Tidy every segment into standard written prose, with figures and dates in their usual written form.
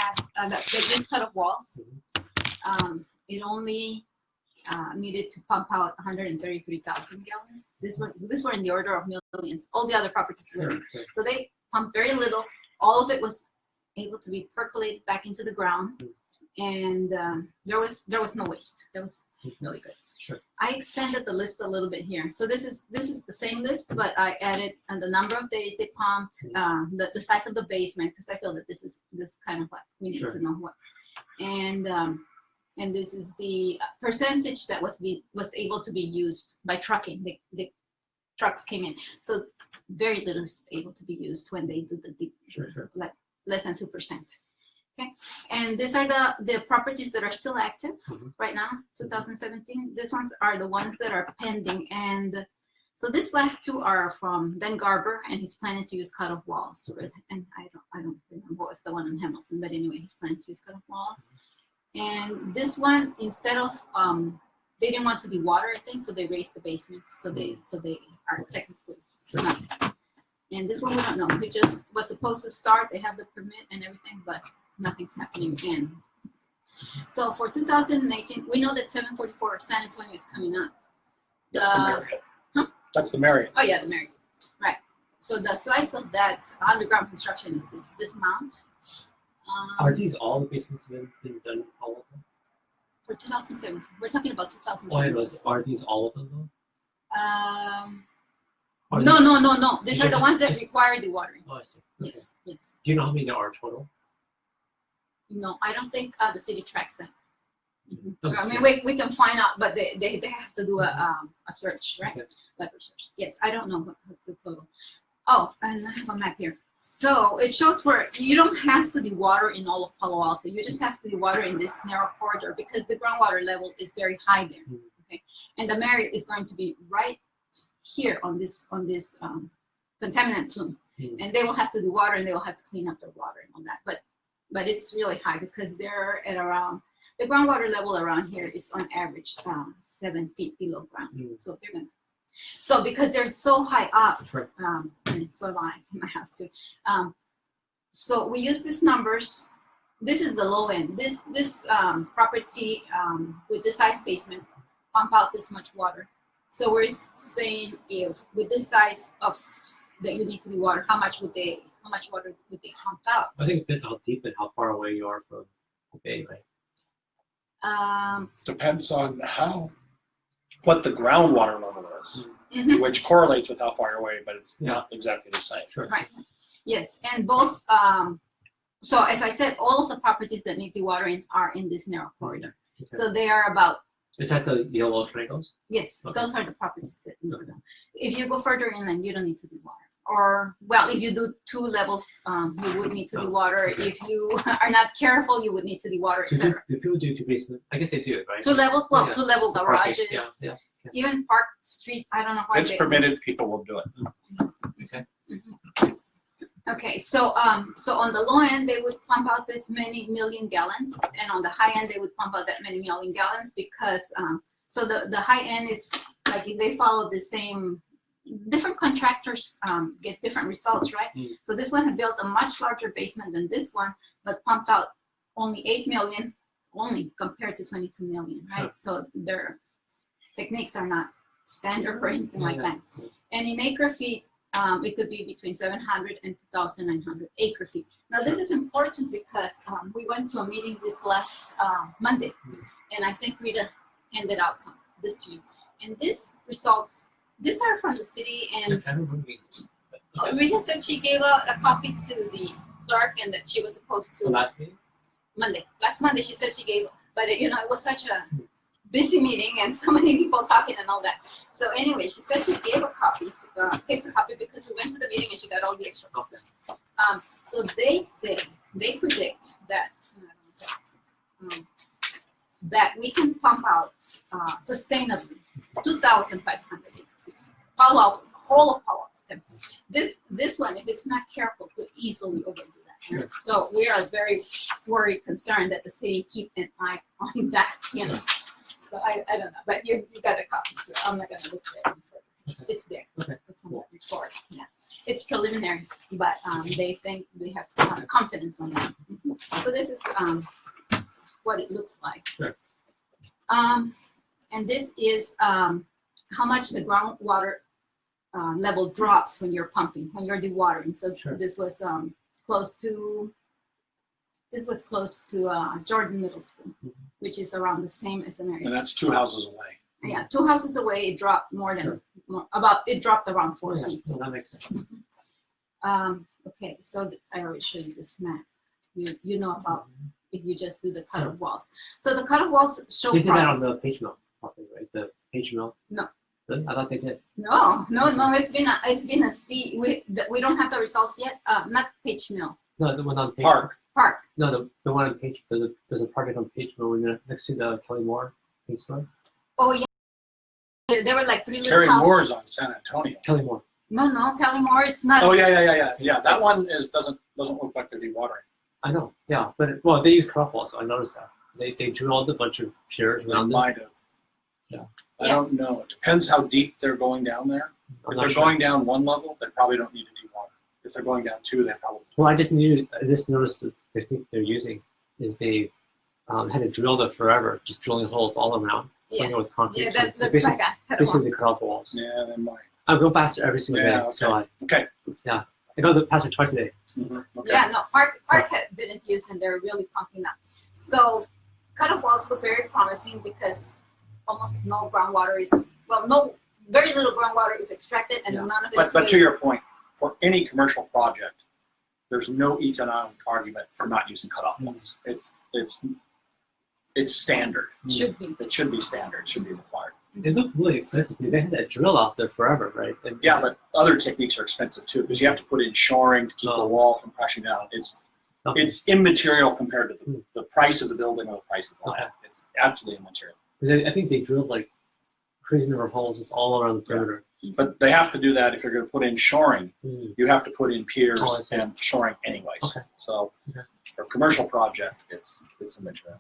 passed that just cut off walls. It only needed to pump out 133,000 gallons. This were in the order of millions. All the other properties were. So they pumped very little. All of it was able to be percolated back into the ground, and there was no waste. That was really good. Sure. I expanded the list a little bit here. So this is the same list, but I added the number of days they pumped, the size of the basement, because I feel that this kind of what we need to know what, and this is the percentage that was able to be used by trucking. The trucks came in, so very little is able to be used when they do the like less than 2%. Okay, and these are the properties that are still active right now, 2017. These ones are the ones that are pending, and so these last two are from Dan Garber, and he's planning to use cut-off walls. And I don't remember what was the one in Hamilton, but anyway, he's planning to use cut-off walls. And this one, instead of they didn't want to dewater, I think, so they raised the basement, so they are technically not. And this one we don't know. We just was supposed to start. They have the permit and everything, but nothing's happening again. So for 2018, we know that 744 San Antonio is coming up. That's the Marriott. Huh? That's the Marriott. Oh yeah, the Marriott. Right. So the size of that underground construction is this amount. Are these all the basements been done, all of them? For 2017, we're talking about 2017. Are these all of them though? No. These are the ones that require dewatering. Oh, I see. Okay. Yes. Do you know how many there are total? No, I don't think the city tracks them. Okay. I mean, we can find out, but they have to do a search, right? Okay. Level search. Yes, I don't know what's the total. Oh, and I have a map here. So it shows where you don't have to dewater in all of Palo Alto. You just have to dewater in this narrow corridor because the groundwater level is very high there. Okay, and the Marriott is going to be right here on this contaminant plume, and they will have to dewater and they will have to clean up their water and all that. But it's really high because they're at around the groundwater level around here is on average 7 feet below ground. So they're gonna. So because they're so high up, and so high in my house too. So we use these numbers. This is the low end. This property with this size basement pump out this much water. So we're saying if with this size of that you need to dewater, how much water would they pump out? I think it depends how deep and how far away you are from the bay, right? Depends on what the groundwater level is, which correlates with how far you're away, but it's not exactly the same. Sure. Right. Yes, and both. So as I said, all of the properties that need dewatering are in this narrow corridor. Okay. So they are about. Is that the yellow triangles? Yes, those are the properties that need to. If you go further inland, you don't need to dewater. Or, well, if you do 2 levels, you would need to dewater. If you are not careful, you would need to dewater, etc. Do people do 2 basements? I guess they do, right? 2 levels, well, 2 level garages. Yeah. Even Park Street, I don't know why. If it's permitted, people will do it. Okay. Okay, so on the low end, they would pump out this many million gallons, and on the high end, they would pump out that many million gallons because, so the high end is, like, if they follow the same, different contractors get different results, right? So this one had built a much larger basement than this one, but pumped out only 8 million, compared to 22 million, right? So their techniques are not standard or anything like that. And in acre feet, it could be between 700 and 2,900 acre feet. Now this is important because we went to a meeting this last Monday, and I think Rita handed out this to you. And these results, these are from the city, and Rita said she gave out a copy to the clerk and that she was supposed to. Last meeting? Monday. Last Monday she said she gave, but it was such a busy meeting and so many people talking and all that. So anyway, she said she gave a copy, paper copy, because we went to the meeting and she got all the extra copies. So they predict that that we can pump out sustainably 2,500 acre feet. Palo Alto, whole of Palo Alto. This one, if it's not careful, could easily overdo that. Right? So we are very worried, concerned that the city keep an eye on that. So I don't know, but you got a copy, so I'm not going to look at it further. It's there. Okay. It's on that report. Yeah, it's preliminary, but they think they have confidence on that. So this is what it looks like. Sure. And this is how much the groundwater level drops when you're pumping, when you're dewatering. So Sure. this was close to Jordan Middle School, which is around the same as the And area. that's 2 houses away. Yeah, 2 houses away, it dropped more than it dropped around 4 Yeah, feet. well, that makes sense. Okay, so I already showed you this map. You know about if you just do the cut-off walls. So the cut-off walls show They did that on promise. the page mill, probably, right? The page mill. No. Really? I thought they did. No. It's been a C. We don't have the results yet. Not Page Mill. No, the one on page. Park. No, the one on page. There's a park on page mill next to the Kelly Moore thing store. Oh yeah. There were like 3 little Carrie houses. Moore's on San Antonio. Kelly Moore. No, Kelly Moore is not. Oh yeah. That one doesn't look like they're dewatering. I know. Yeah, but they use cutoff walls. So I noticed that. They drilled a bunch of piers They around them. might have. Yeah. I don't know. It depends how deep they're going down there. I'm If not they're sure. going down 1 level, they probably don't need to dewater. If they're going down 2, they probably. Well, I just noticed that the technique they're using is they had to drill there forever, just drilling holes all around, filling it with concrete. Yeah, So that they looks basically, like a cut-off basically wall. they cut off the walls. Yeah, they might. I go past it every single Yeah, day, okay. so Okay. I go past it twice a day. Okay. Yeah, no, Park didn't use, and they're really pumping up. So cut-off walls look very promising because almost no groundwater is, very little groundwater is extracted, and Yeah. none of it is But to wasted. your point, for any commercial project, there's no economic argument for not using cutoff walls. It's standard. Should be. It should be standard. It should be required. They look really expensive. They had that drill out there forever, right? And, Yeah, but other techniques are expensive too because you have to put in shoring to keep the Oh. wall from crashing down. It's immaterial compared to the price of the building or the price of the land. Okay. It's absolutely immaterial. I think they drilled like crazy number of holes just all around the perimeter. But they have to do that if you're going to put in shoring. Mm. You have to put in piers Oh, I see. and shoring anyways. Okay. So Okay. for a commercial project, it's immaterial.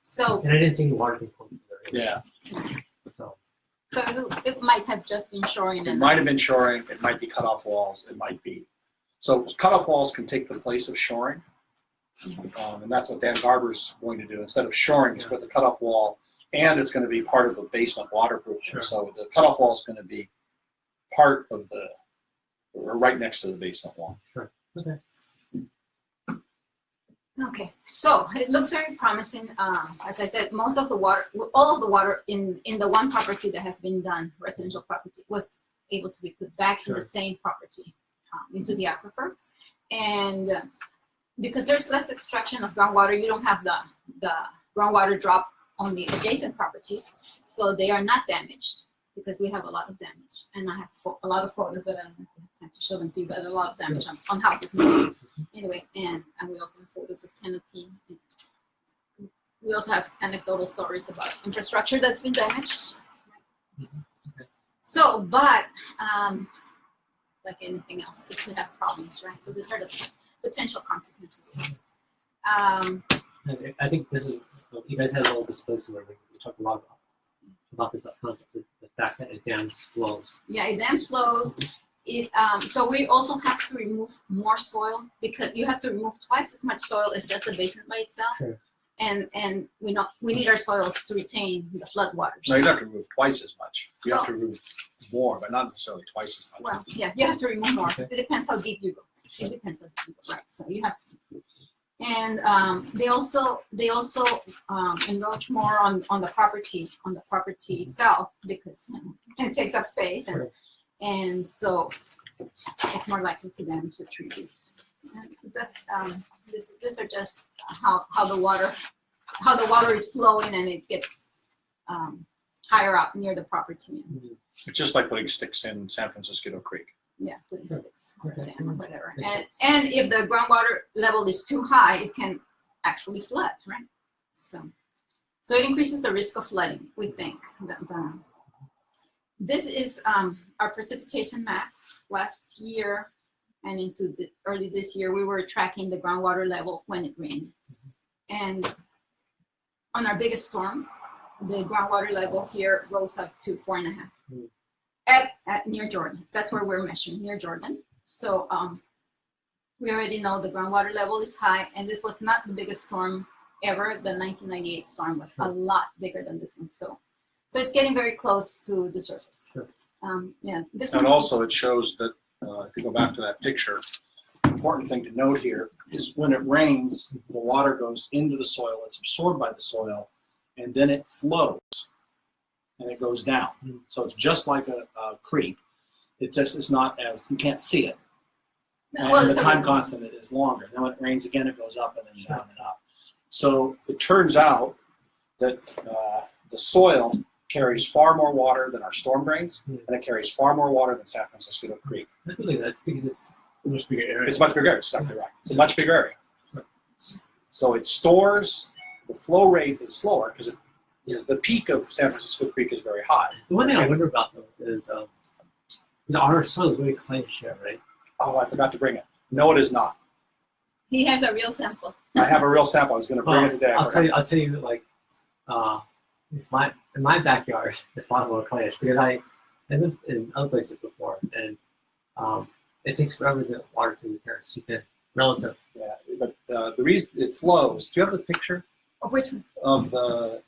So And I didn't see any water component there. Yeah. So it might have just been shoring. It And might have been shoring. It might be cutoff walls. It might be. So cutoff walls can take the place of shoring. And that's what Dan Garber's going to do. Instead of shoring, he's put the cutoff wall, and it's going to be part of the basement waterproofing. Sure. So the cutoff wall is going to be part of or right next to the basement wall. sure. Okay. Okay, so it looks very promising. As I said, all of the water in the one property that has been done, residential property, was able to be put back in the Sure. same property into the aquifer. And because there's less extraction of groundwater, you don't have the groundwater drop on the adjacent properties, so they are not damaged because we have a lot of damage. And I have a lot of photos, but I don't have time to show them to you, but a lot of damage on houses. Anyway, and we also have photos of canopy. We also have anecdotal stories about infrastructure that's been damaged. So, but like anything else, it could have problems, right? So these are the potential consequences. I think this is, you guys had a little display somewhere. We talked a lot about this concept, the fact that it dams flows. Yeah, it dams flows. So we also have to remove more soil because you have to remove twice as much soil as just the basement by itself. Sure. And we need our soils to retain the flood waters. No, you don't have to remove twice as much. You have to remove more, but not necessarily twice as much. Well, yeah, you have to remove more. Okay. It depends how deep you go. It depends how deep you go, right? So you have to. And they also encroach more on the property itself because it takes up space and so it's more likely to damage the tree roots. And that's these are just how the water is flowing and it gets higher up near the property. It's just like putting sticks in San Francisco Creek. Yeah, putting sticks or Okay. dam or whatever. And if the groundwater level is too high, it can actually flood, right? So it increases the risk of flooding, we think. This is our precipitation map. Last year and into early this year, we were tracking the groundwater level when it rained. And on our biggest storm, the groundwater level here rose up to 4.5. At near Jordan. That's where we're measuring, near Jordan. So We already know the groundwater level is high, and this was not the biggest storm ever. The 1998 storm was a lot bigger than this one. So it's getting very close to the surface. Sure. Yeah. This And one, also it shows that, if you go back to that picture, the important thing to note here is when it rains, the water goes into the soil, it's absorbed by the soil, and then it flows and it goes down. So it's just like a creek. It's not as, you can't see it. And the time constant is longer. Then when it rains again, it goes up and then down and up. So it turns out that the soil carries far more water than our storm drains, and it carries far more water than San Francisco Creek. I believe that's because it's a much bigger area. It's much bigger. It's exactly right. It's a much bigger area. So it stores. The flow rate is slower because the peak of San Francisco Creek is very high. The one thing I wonder about though is our soil is very clayish here, right? Oh, I forgot to bring it. No, it is not. he has a real sample. I have a real sample. I was going to bring it today. I'll tell you, like, in my backyard, it's a lot more clayish because I lived in other places before, and it takes forever to water to the terrace. You can relative. Yeah, but the reason it flows. Do you have the picture Of which one? of the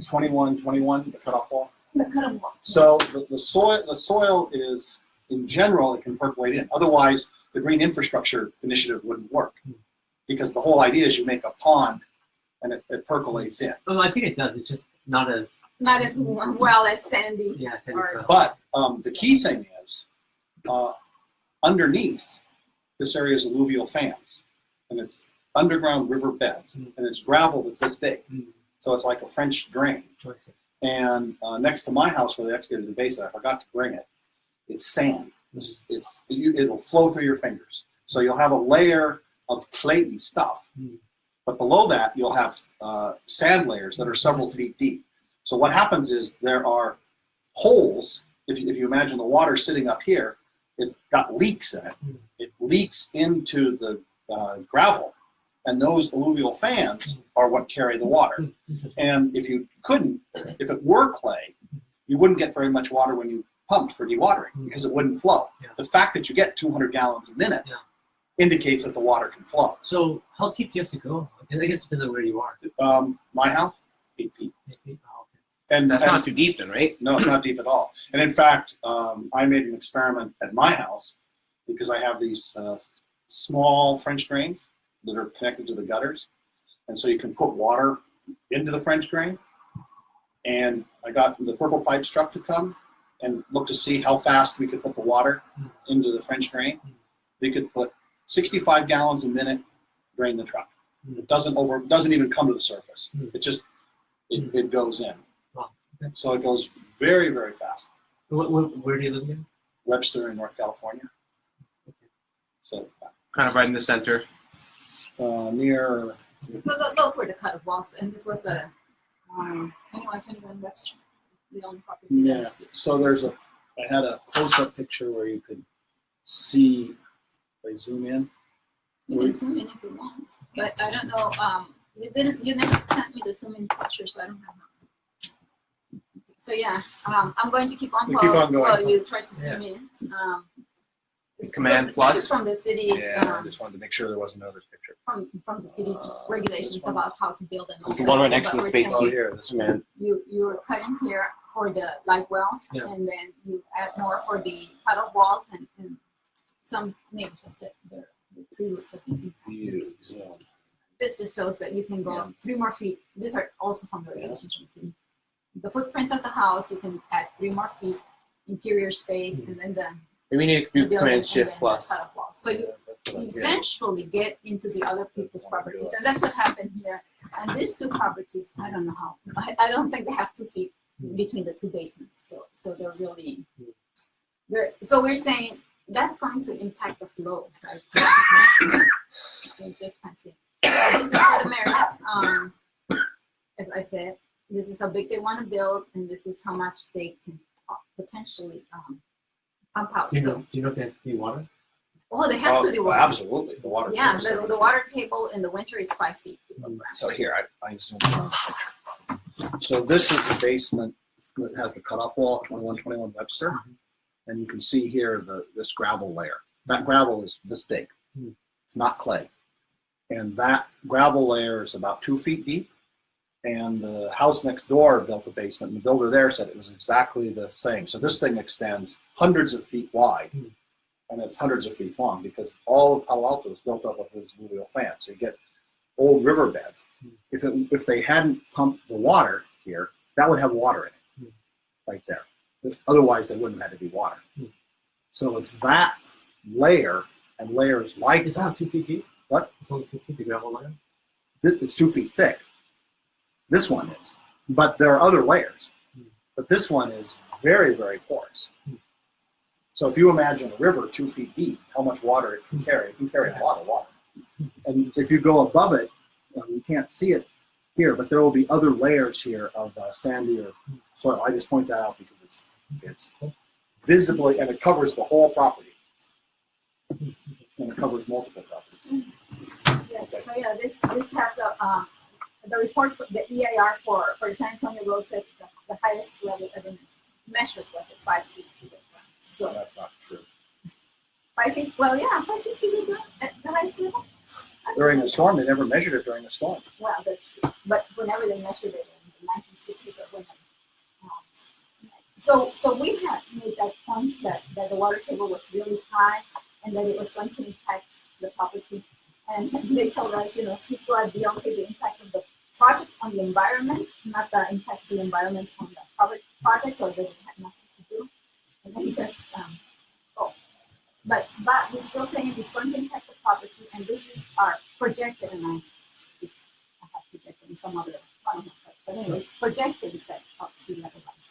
2121, the cutoff wall? The cut wall. So the soil is, in general, it can percolate in. Otherwise, the Green Infrastructure Initiative wouldn't work, because the whole idea is you make a pond and it percolates in. Oh, I think it does. It's just not as well as sandy. yeah. Or- But the key thing is, underneath, this area is alluvial fans, and it's underground river beds, and it's gravel that's this big. So it's like a French drain. And next to my house where they excavated the basin, I forgot to bring it, it's sand. It'll flow through your fingers. So you'll have a layer of clayey stuff. But below that, you'll have sand layers that are several feet deep. So what happens is there are holes. If you imagine the water sitting up here, it's got leaks in it. It leaks into the gravel. And those alluvial fans are what carry the water. And if it were clay, you wouldn't get very much water when you pumped for dewatering because it wouldn't flow. Yeah. The fact that you get 200 gallons a minute indicates that the water can flow. So how deep do you have to go? I guess it depends on where you are. My house, 8 feet. 8 feet? Oh, okay. And That's not too deep then, right? No, it's not deep at all. And in fact, I made an experiment at my house because I have these small French drains that are connected to the gutters. And so you can put water into the French drain. And I got the purple pipe truck to come and look to see how fast we could put the water into the French drain. We could put 65 gallons a minute, drain the truck. It doesn't even come to the surface. It goes in. Wow. Okay. So it goes very, very fast. Where do you live again? Webster in North California. Okay. So Kind of right in the center. near. So those were the cut walls, and this was the 2121 Webster, the only property. Yeah. That is So I had a close-up picture where you could see. If I zoom in. You can zoom in if you want, but I don't know. You never sent me the zoom in picture, so I don't have that. So yeah, I'm going to keep on You keep on going. while you try to zoom in. Command so plus? This is from the city's I just wanted to make sure there was another picture. from the city's regulations this one? about how to build and all The that. one right next But to the we're space saying heat. here, this man. you're cutting here for the light wells, Yeah. and then you add more for the cut-off walls, and some neighbors have said the tree roots have been impacted. This just shows that you can go Yeah. 3 more feet. These are also from the regulations from the city. The footprint of the house, you can add 3 more feet, interior space, and then the We need to the do building, Command and Shift then plus. the cut-off walls. So you essentially get into the other people's properties, and that's what happened here. And these 2 properties, I don't know how. I don't think they have 2 feet between the 2 basements. So they're really. So we're saying that's going to impact the flow, right? You just can't see. So this is for the merit. As I said, this is how big they want to build, and this is how much they can potentially pump out. Do you So. know if they have to be water? Oh, they have to do water. Absolutely, the water. Yeah, table is the water table in the winter is 5 feet. So here, I zoomed in. So this is the basement that has the cutoff wall, 2121 Webster. And you can see here this gravel layer. That gravel is this big. It's not clay. And that gravel layer is about 2 feet deep. And the house next door built a basement, and the builder there said it was exactly the same. So this thing extends hundreds of feet wide, and it's hundreds of feet long, because all of Palo Alto is built up of these alluvial fans. So you get old riverbeds. If they hadn't pumped the water here, that would have water in it, right there. Otherwise, there wouldn't have had to be water. So it's that layer and layers like It's only 2 feet deep. What? It's only 2 feet, the gravel layer. It's 2 feet thick. This one is, but there are other layers. But this one is very, very porous. So if you imagine a river 2 feet deep, how much water it can carry a lot of water. And if you go above it, you can't see it here, but there will be other layers here of sandier soil. I just point that out because it's visibly, and it covers the whole property. And it covers multiple properties. Yes. So yeah, this has the report for the EIR for San Antonio Road said the highest level ever measured was at 5 feet below ground. So That's not true. 5 feet. Well, yeah, 5 feet below ground at the highest level. During the storm, they never measured it during the storm. Well, that's true. But whenever they measured it in the 1960s or whenever. So we had made that point that the water table was really high and that it was going to impact the property. And they told us, CEQA deals with the impacts of the project on the environment, not the impacts of the environment on the public project, so they had nothing to do. And then just But we're still saying it's going to impact the property, and this is our projected analysis. I have projected in some other one, but anyways, projected effect of sea level rise.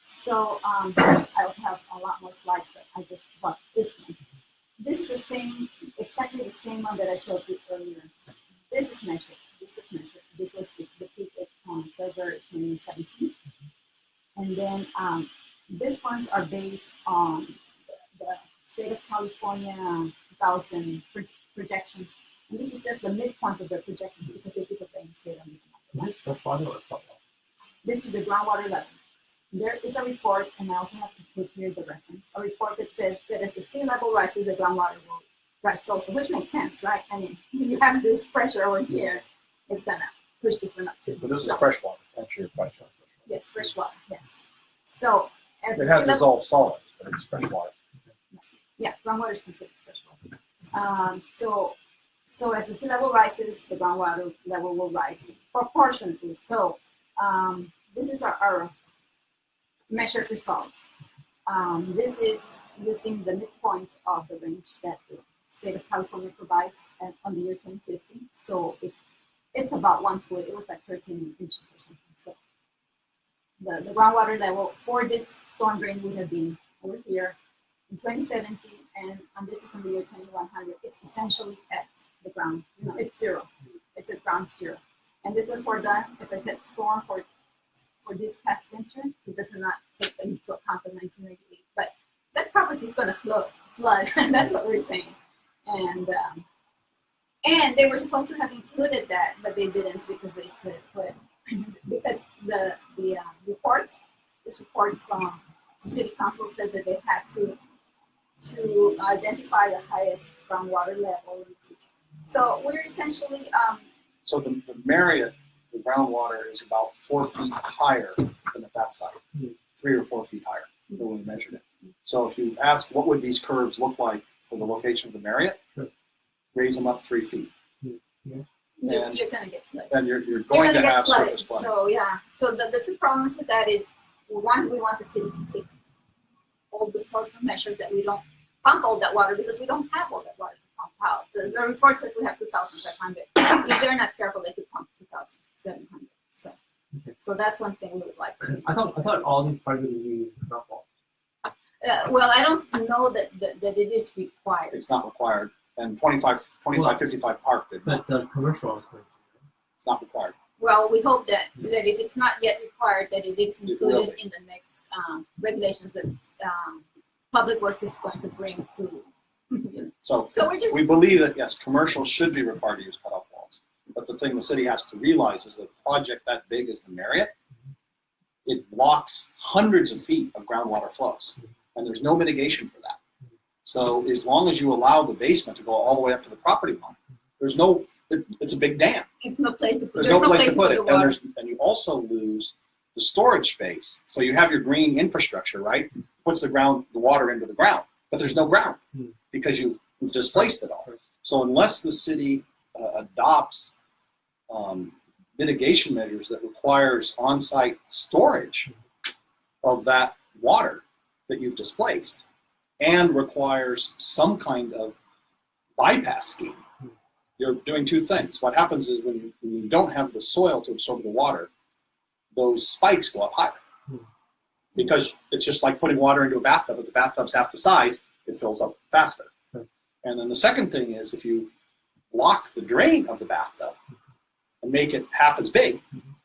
So I also have a lot more slides, but I just brought this one. This is the same, exactly the same one that I showed you earlier. This is measured. This was measured. This was the peak on February 2017. And then these ones are based on the State of California 2000 projections. And this is just the midpoint of the projections because they took a range here on the map. That's water or salt water? This is the groundwater level. There is a report, and I also have to put here the reference, a report that says that as the sea level rises, the groundwater will rise also, which makes sense, right? I mean, you have this pressure over here, it's gonna push this one up too. But this is fresh water, to answer your question. Yes, fresh water, yes. So as It the has sea level, dissolved solids, but it's fresh water. yeah, groundwater is considered fresh water. So as the sea level rises, the groundwater level will rise proportionately. So this is our measured results. This is using the midpoint of the range that the state of California provides on the year 2050. So it's about 1 foot. It was like 13 inches or something. So the groundwater level for this storm drain would have been over here in 2070, and this is in the year 2100. It's essentially at the ground. It's zero. It's at ground zero. And this was for the, as I said, storm for this past winter. It does not take into account of 1998, but that property is going to flood, and that's what we're saying. And they were supposed to have included that, but they didn't because they said, because the report, this report from the city council said that they had to identify the highest groundwater level in the future. So we're essentially So the Marriott, the groundwater is about 4 feet higher than at that site, 3 or 4 feet higher than when we measured it. So if you ask what would these curves look like for the location of the Marriott, raise them up 3 feet. you're going to get flooded. Then you're going to have surface flooding. So yeah, so the two problems with that is, one, we want the city to take all the sorts of measures that we don't pump all that water because we don't have all that water to pump out. The report says we have 2,500. If they're not careful, they could pump 2,700. So that's one thing we would like to see. I thought all these projects would be runoff. Well, I don't know that it is required. It's not required. And 2555 Park did not. But the commercial is going to. It's not required. Well, we hope that if it's not yet required, that it is It will included in the next regulations that Public Works is going to bring to. So we're just. we believe that, yes, commercial should be required to use cutoff walls. But the thing the city has to realize is that a project that big as the Marriott, it blocks hundreds of feet of groundwater flows. And there's no mitigation for that. So as long as you allow the basement to go all the way up to the property line, there's no, it's a big dam. It's no place to put. There's no place to put it, the water. and you also lose the storage space. So you have your green infrastructure, right? Puts the water into the ground, but there's no ground because you've displaced it all. So unless the city adopts mitigation measures that requires on-site storage of that water that you've displaced, and requires some kind of bypass scheme, you're doing two things. What happens is when you don't have the soil to absorb the water, those spikes go up higher. Because it's just like putting water into a bathtub. If the bathtub's half the size, it fills up faster. And then the second thing is if you block the drain of the bathtub and make it half as big,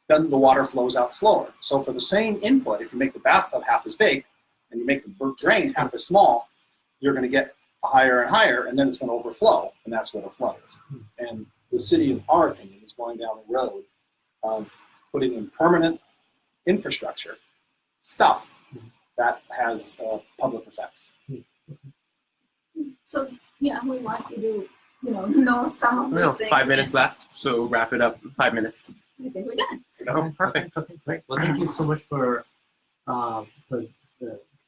then the water flows out slower. So for the same input, if you make the bathtub half as big and you make the drain half as small, you're going to get higher and higher, and then it's going to overflow, and that's what a flood is. And the city, in our opinion, is going down the road of putting in permanent infrastructure stuff that has public effects. So yeah, we want you to know some of those things. 5 minutes left, so wrap it up. 5 minutes. I think we're done. Oh, perfect. Okay, great. Well, thank you so much for the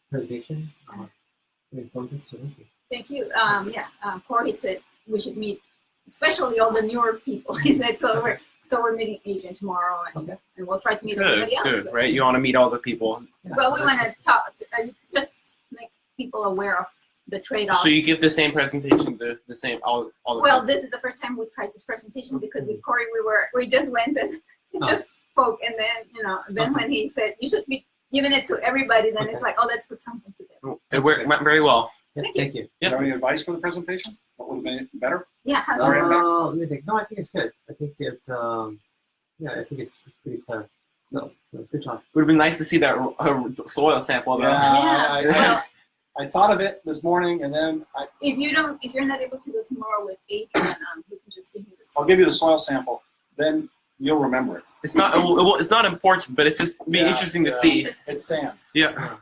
presentation. Informative, so thank you. Thank you. Corey said we should meet, especially all the newer people. He said so. We're meeting Adrian tomorrow, and we'll try to meet everybody else. Good, right? You want to meet all the people. Well, we want to talk, just make people aware of the trade-offs. So you give the same presentation, the same all the Well, this is the first time we tried this presentation because with Corey we just went and just spoke, and then when he said you should be giving it to everybody, then it's like, oh, let's put something together. It went very well. Thank you. Do you have any advice for the presentation? What would have been better? Yeah. Let me think. No, I think it's good. I think I think it's pretty clear. So good job. It would have been nice to see that soil sample though. Well, I thought of it this morning, and then if you're not able to go tomorrow with Adrian, you can just give me the. I'll give you the soil sample. Then you'll remember it. It's not. It's not important, but it's just interesting to see. It's sand. Yeah.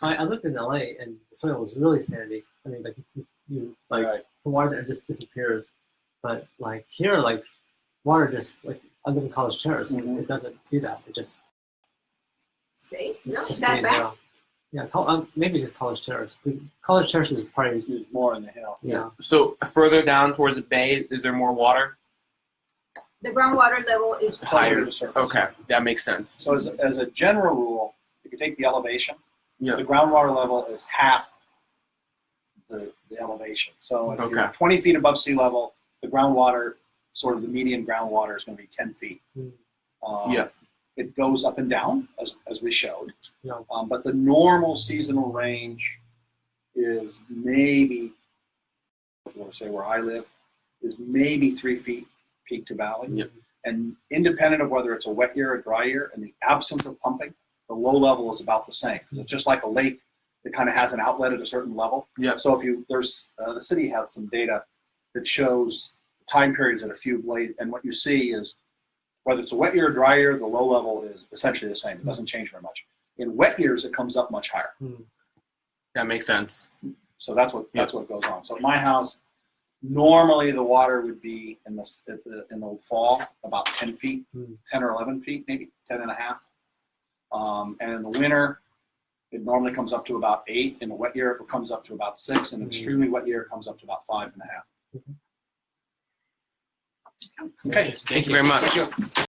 I lived in LA, and the soil was really sandy. I mean, like the water just disappears. But like here, like water just like I live in College Terrace, and it doesn't do that. It just stays. it's Really? just That staying bad? down. Yeah, maybe just College Terrace. College Terrace is probably It's more in the hill. yeah. So further down towards the bay, is there more water? The groundwater level is Closer Higher. to the surface. Okay, that makes sense. So as a general rule, if you take the elevation, Yeah. the groundwater level is half the elevation. So if you're 20 feet above sea level, the groundwater, sort of the median groundwater, is going to be 10 feet. Yeah. It goes up and down, as we showed. Yeah. But the normal seasonal range is maybe, say where I live, is maybe 3 feet peak to valley. Yep. And independent of whether it's a wet year or dry year, in the absence of pumping, the low level is about the same. It's just like a lake that kind of has an outlet at a certain level. Yeah. So if the city has some data that shows time periods at a few blades, and what you see is whether it's a wet year or dry year, the low level is essentially the same. It doesn't change very much. In wet years, it comes up much higher. That makes sense. So that's what goes on. So at my house, normally the water would be in the fall about 10 feet, 10 or 11 feet, maybe 10 and a half. And in the winter, it normally comes up to about 8. In the wet year, it comes up to about 6. In an extremely wet year, it comes up to about 5.5. Okay. Thank you very much. Thank you.